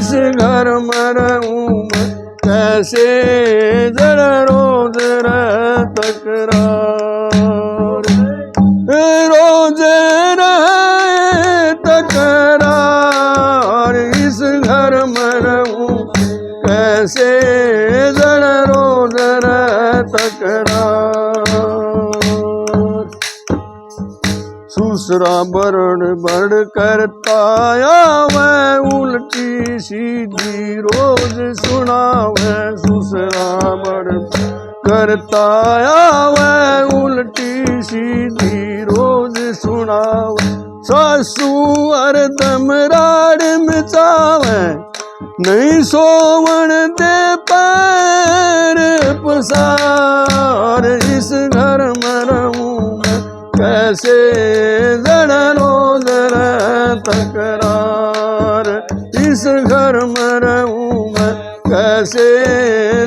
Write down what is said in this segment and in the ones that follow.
इस घर में रहूं मैं कैसे, जरा रोज रहे तकरार, रोज रहे तकरार, इस घर में रहूं कैसे, जरा रोज रहे तकरार। दूसरा बड़ बड़ करता मैं उल्टी सीधी रोज सुनावे, दूसरा बड़ करता मैं उल्टी सीधी रोज सुनावे, सासू हरदम राड़ मचावे, नहीं सोवन दे पैर पसार, इस घर में रहूं मैं कैसे, जरा रोज रहे तकरार, इस घर में रहूं मैं कैसे,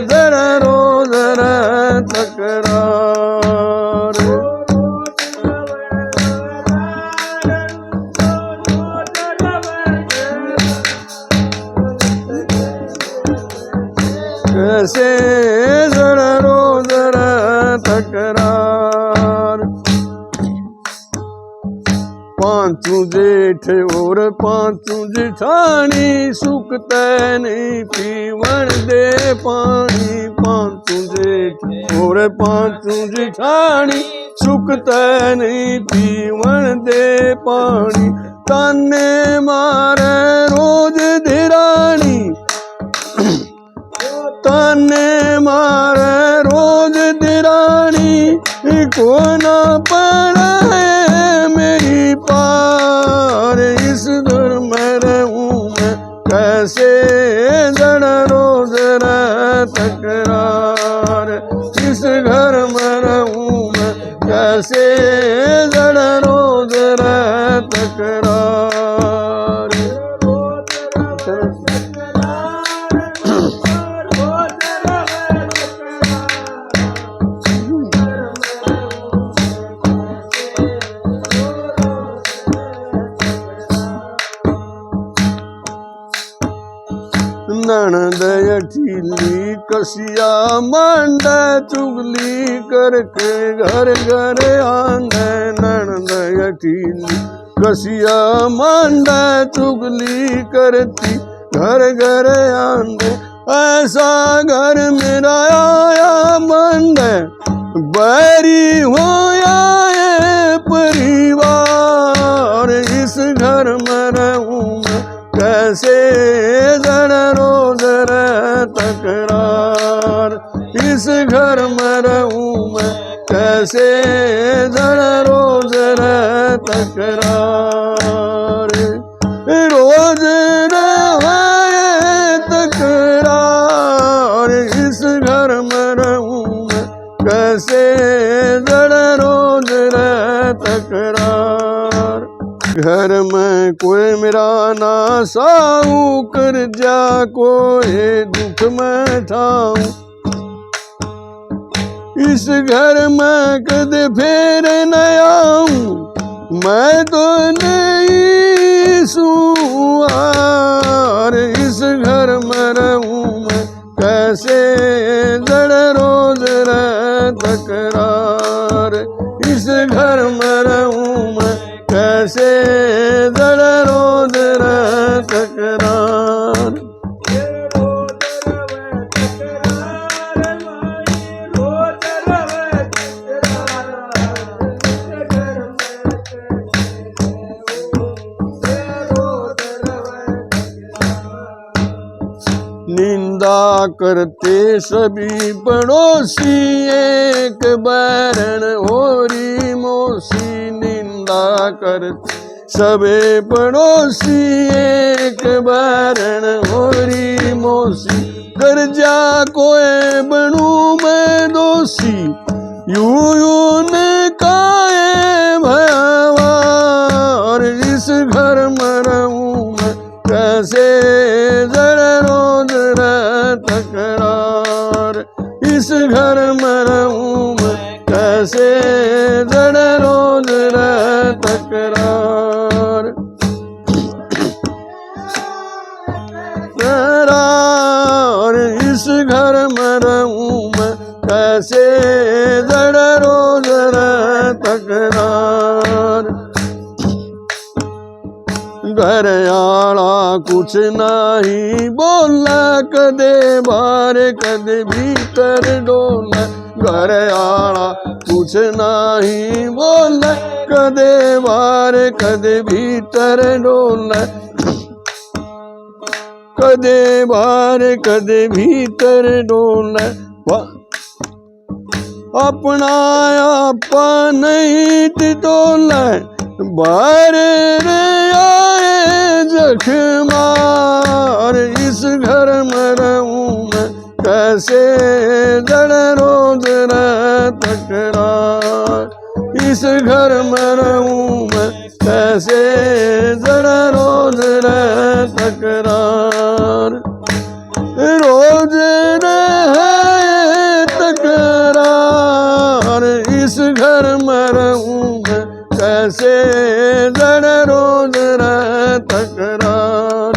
जरा रोज रहे तकरार। कैसे, जरा रोज रहे तकरार। पांचू जेठ और पांचू जेठानी सुखते नहीं पीवन दे पानी, पांचू जेठ और पांचू जेठानी सुखते नहीं पीवन दे पानी, ताने मारे रोज धिरानी, ताने मारे रोज धिरानी, को ना पड़े मेरी पार, इस घर में रहूं मैं कैसे, जरा रोज रहे तकरार, इस घर में रहूं मैं कैसे, जरा रोज रहे तकरार। ननद अठीली कसिया मांडे, चुगली करके घर घर आंदे, ननद अठीली कसिया मांडे, चुगली करती घर घर आंदे, ऐसा घर मेरा आया मंडे, बैरी हो आए परिवार, इस घर में रहूं मैं कैसे, जरा रोज रहे तकरार, इस घर में रहूं मैं कैसे, जरा रोज रहे तकरार, रोज रहे तकरार, इस घर में रहूं मैं कैसे, जरा रोज रहे तकरार। घर में कोई मेरा ना साऊ, कर जा कोई दुख में ठाऊं, इस घर में कदे फेर न आऊं, मैं तो नहीं सुआर, इस घर में रहूं मैं कैसे, जरा रोज रहे तकरार, इस घर में रहूं मैं कैसे, जरा रोज रहे तकरार। निंदा करते सभी पड़ोसी, एक बैरन होरी मोसी, निंदा करते सबे पड़ोसी, एक बैरन होरी मोसी, कर जा कोई बनू मैं दोषी, यूं यूं ने काए भयावार, इस घर में रहूं मैं कैसे, जरा रोज रहे तकरार, इस घर में रहूं मैं कैसे, जरा रोज रहे तकरार। कैसे जड़ रोज तकरार। घर आला कुछ नहीं बोला, कदे बाहर कदे भीतर डोला। घर आला कुछ नहीं बोला, कदे बाहर कदे भीतर डोला। कदे बाहर कदे भीतर डोला। अपना आपा नहीं टोला, बाहर रे आए जखमार। इस घर में रहूं मैं कैसे जड़ रोज तकरार। इस घर में रहूं मैं कैसे जड़ रोज तकरार। रोज रहे तकरार, इस घर में रहूं मैं कैसे जड़ रोज तकरार।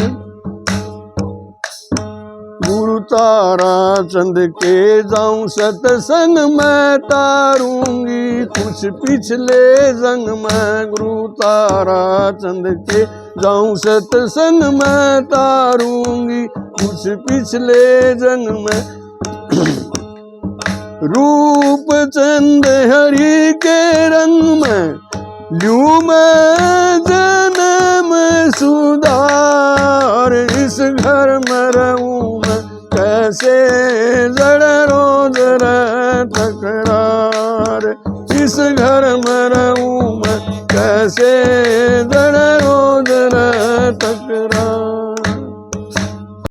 गुरु तारा चंद के जाऊं सत्संग में तारूंगी, कुछ पिछले जंग में। गुरु तारा चंद के जाऊं सत्संग में तारूंगी, कुछ पिछले जंग में। रूप चंद हरि के रंग में लूं मैं जन्म सुधार। इस घर में रहूं मैं कैसे जड़ रोज तकरार। इस घर में